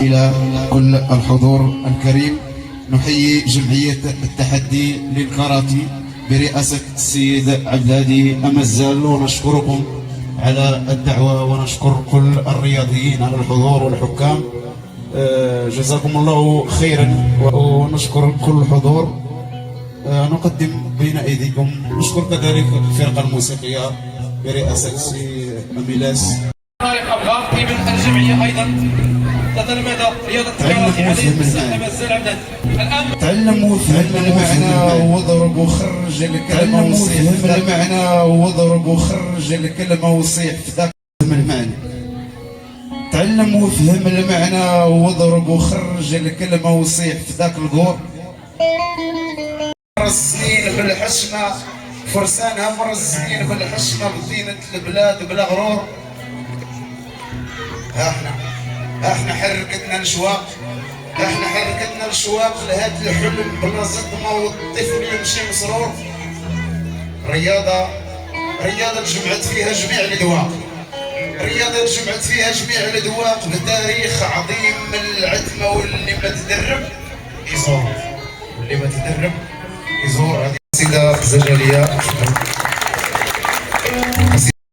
إلى كل الحضور الكريم. نحيي جمعية التحدي للكاراتي برئاسة السيد عبد الهادي أمزال، ونشكركم على الدعوة ونشكر كل الرياضيين على الحضور والحكام. جزاكم الله خيرا، ونشكر كل الحضور. نقدم بين أيديكم، نشكر كذلك الفرقة الموسيقية برئاسة السي ميلاس. من الجمعية أيضا تتلمذ رياضة الكاراتي عليه السلام الزلمة. الآن تعلموا فهم المعنى واضرب وخرج الكلمة وصيح في ذاك المعنى، واضرب وخرج الكلمة وصيح في ذاك المعنى. تعلم وفهم المعنى واضرب وخرج الكلمة وصيح في ذاك القور. مر السنين بالحشمة فرسانها، مر السنين بالحشمة بزينة البلاد بلا غرور. احنا حركتنا الشواق، احنا حركتنا الشواق لهاد الحلم بلا صدمة والطفل يمشي مسرور. رياضة جمعت فيها جميع الأذواق، رياضة جمعت فيها جميع الأذواق بتاريخ عظيم من العتمة. واللي ما تدرب يزور، واللي ما تدرب يزور. هذه السيدة الزجالية.